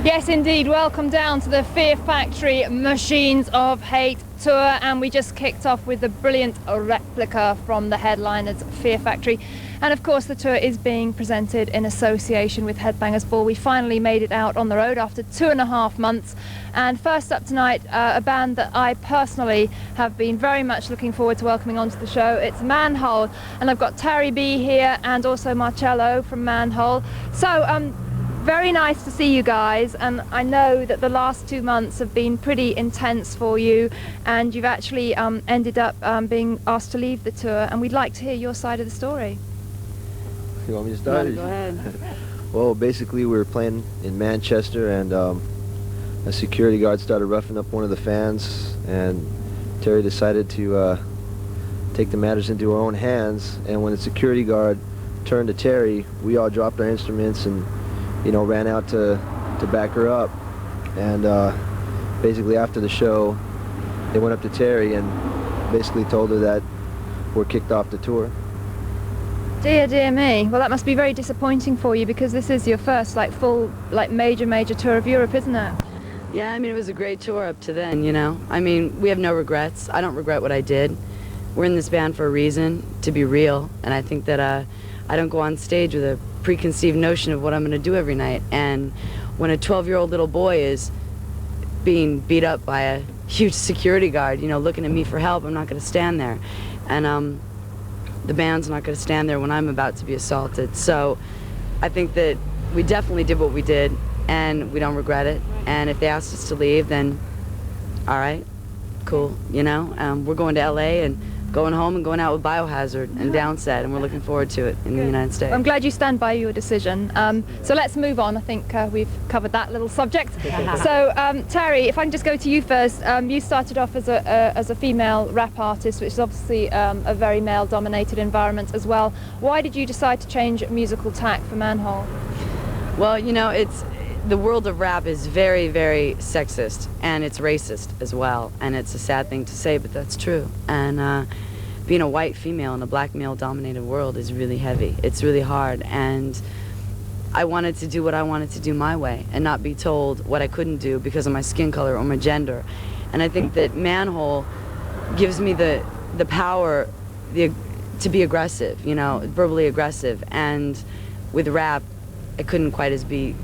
Yes, indeed. Welcome down to the Fear Factory Machines of Hate tour, and we just kicked off with a brilliant replica from the headliners Fear Factory. And of course the tour is being presented in association with Headbangers Ball. We finally made it out on the road after 2.5 months. And first up tonight, a band that I personally have been very much looking forward to welcoming onto the show. It's Manhole, and I've got Terry B here and also Marcello from Manhole. So very nice to see you guys, and I know that the last 2 months have been pretty intense for you, and you've actually ended up being asked to leave the tour, and we'd like to hear your side of the story. You want me to start? Go ahead. Well, basically we were playing in Manchester, and a security guard started roughing up one of the fans, and Terry decided to take the matters into our own hands. And when the security guard turned to Terry, we all dropped our instruments and ran out to back her up. And basically after the show, they went up to Terry and basically told her that we're kicked off the tour. Dear, dear me. Well, that must be very disappointing for you, because this is your first full major tour of Europe, isn't it? Yeah, I mean, it was a great tour up to then, I mean, we have no regrets. I don't regret what I did. We're in this band for a reason, to be real, and I think that I don't go on stage with a preconceived notion of what I'm going to do every night. And when a 12-year-old little boy is being beat up by a huge security guard, looking at me for help, I'm not going to stand there. And the band's not going to stand there when I'm about to be assaulted. So I think that we definitely did what we did, and we don't regret it. And if they asked us to leave, then all right, cool, we're going to LA and going home and going out with Biohazard and Downset, and we're looking forward to it in the United States. I'm glad you stand by your decision. So let's move on. I think we've covered that little subject. So Terry, if I can just go to you first. You started off as a female rap artist, which is obviously a very male-dominated environment as well. Why did you decide to change musical tack for Manhole? Well, the world of rap is very, very sexist, and it's racist as well, and it's a sad thing to say, but that's true. And being a white female in a black male-dominated world is really heavy. It's really hard, and I wanted to do what I wanted to do my way and not be told what I couldn't do because of my skin color or my gender. And I think that Manhole gives me the power to be aggressive, verbally aggressive. And with rap, I couldn't quite as be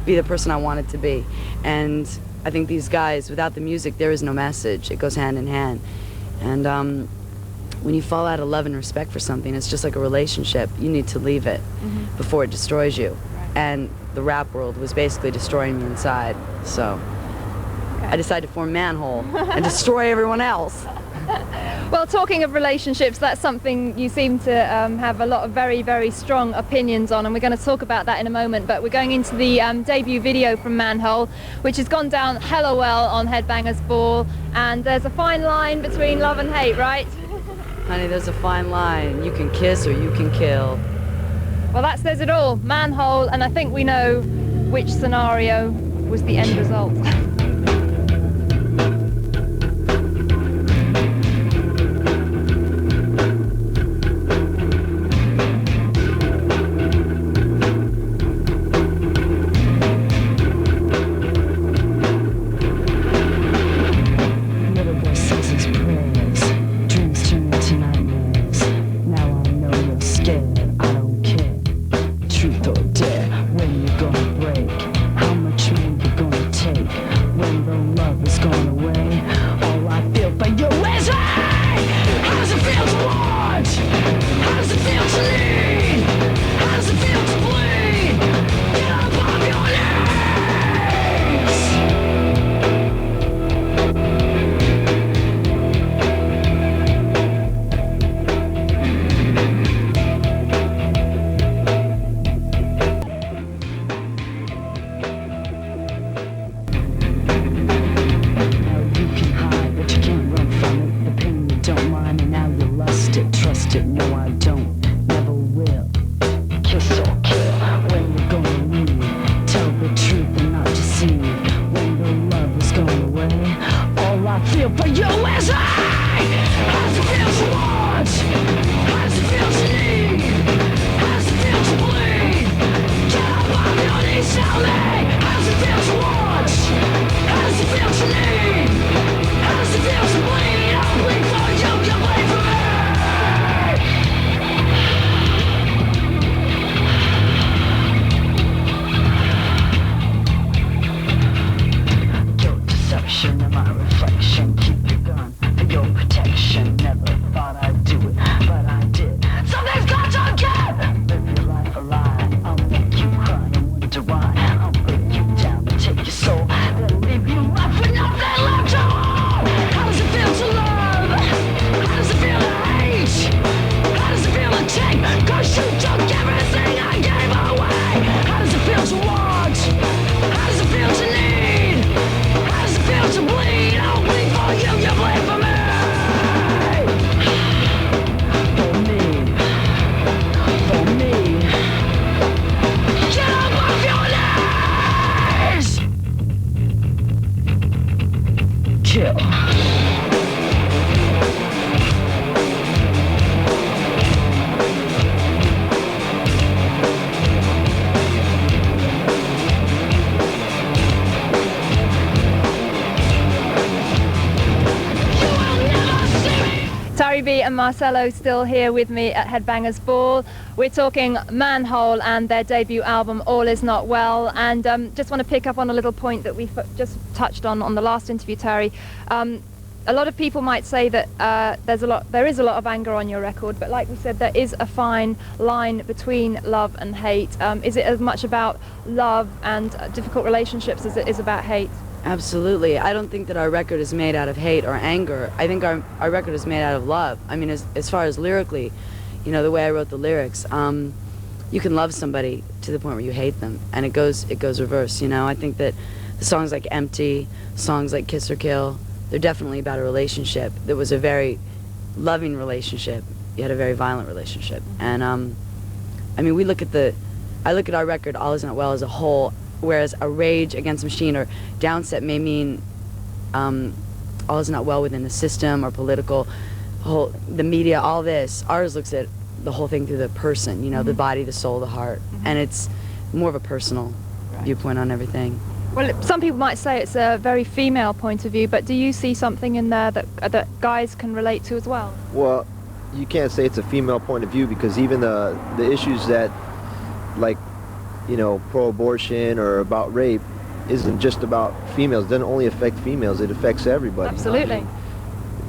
the person I wanted to be. And I think these guys, without the music, there is no message. It goes hand in hand. And when you fall out of love and respect for something, it's just like a relationship. You need to leave it before it destroys you. Right. And the rap world was basically destroying me inside. So I decided to form Manhole and destroy everyone else. Well, talking of relationships, that's something you seem to have a lot of very, very strong opinions on, and we're going to talk about that in a moment. But we're going into the debut video from Manhole, which has gone down hella well on Headbangers Ball, and there's a fine line between love and hate, right? Honey, there's a fine line. You can kiss or you can kill. Well, that says it all. Manhole, and I think we know which scenario was the end result. How's it feel Tari B and Marcelo still here with me at Headbangers Ball. We're talking Manhole and their debut album All Is Not Well, and just want to pick up on a little point that we just touched on the last interview, Tari. A lot of people might say that there is a lot of anger on your record, but like we said, there is a fine line between love and hate. Is it as much about love and difficult relationships as it is about hate? Absolutely. I don't think that our record is made out of hate or anger. I think our record is made out of love. I mean, as far as lyrically, you know, the way I wrote the lyrics, you can love somebody to the point where you hate them, and it goes reverse, you know. I think that the songs like Empty, songs like Kiss or Kill, they're definitely about a relationship that was a very loving relationship, yet a very violent relationship. And I mean, I look at our record, All Is Not Well, as a whole, whereas a Rage Against the Machine or Downset may mean all is not well within the system or political, the media, all this. Ours looks at the whole thing through the person, you know, the body, the soul, the heart, and it's more of a personal viewpoint on everything. Well, some people might say it's a very female point of view, but do you see something in there that guys can relate to as well? Well, you can't say it's a female point of view, because even the issues that, like, you know, pro-abortion or about rape isn't just about females. It doesn't only affect females, it affects everybody. Absolutely.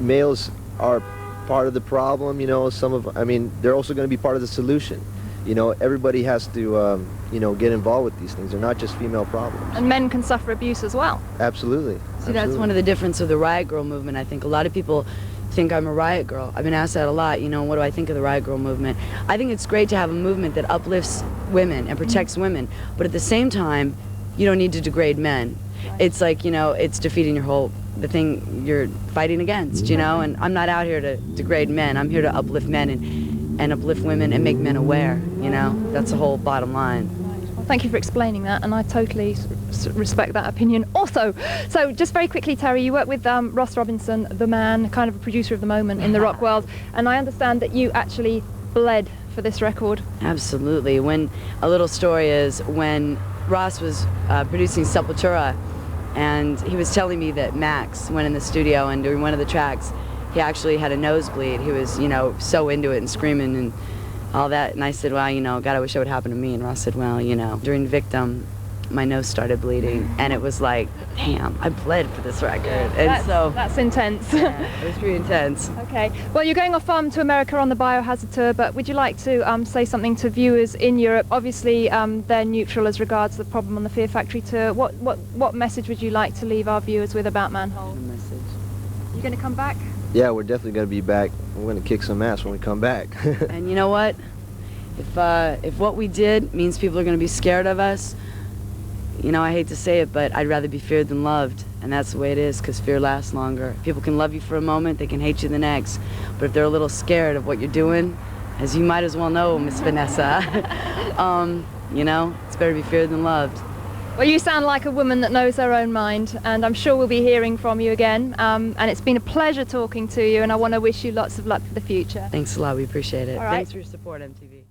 Males are part of the problem, you know. I mean, they're also going to be part of the solution. You know, everybody has to, you know, get involved with these things. They're not just female problems. And men can suffer abuse as well. Absolutely. See, that's one of the differences of the Riot Girl movement. I think a lot of people think I'm a riot girl. I've been asked that a lot, you know, what do I think of the Riot Girl movement? I think it's great to have a movement that uplifts women and protects women, but at the same time, you don't need to degrade men. Right. It's like, you know, it's defeating the thing you're fighting against, you know, and I'm not out here to degrade men. I'm here to uplift men and uplift women and make men aware, you know. That's the whole bottom line. Well, thank you for explaining that, and I totally respect that opinion also. So just very quickly, Tari, you work with Ross Robinson, the man, kind of a producer of the moment in the rock world, and I understand that you actually bled for this record. Absolutely. When a little story is when Ross was producing Sepultura, and he was telling me that Max went in the studio and during one of the tracks he actually had a nosebleed. He was, you know, so into it and screaming and all that, and I said, well, you know, God, I wish that would happen to me. And Ross said, well, you know, during Victim my nose started bleeding, and it was like, damn, I bled for this record. And that's intense. Yeah, it was pretty intense. Okay, well, you're going off to America on the Biohazard tour, but would you like to say something to viewers in Europe? Obviously, they're neutral as regards the problem on the Fear Factory tour. What message would you like to leave our viewers with about Manhole? No message. You going to come back? Yeah, we're definitely going to be back. We're going to kick some ass when we come back. And you know what? If what we did means people are going to be scared of us, you know, I hate to say it, but I'd rather be feared than loved. And that's the way it is, because fear lasts longer. People can love you for a moment, they can hate you the next. But if they're a little scared of what you're doing, as you might as well know, Miss Vanessa, you know, it's better to be feared than loved. Well, you sound like a woman that knows her own mind, and I'm sure we'll be hearing from you again. And it's been a pleasure talking to you, and I want to wish you lots of luck for the future. Thanks a lot, we appreciate it. All right. Thanks for your support, MTV.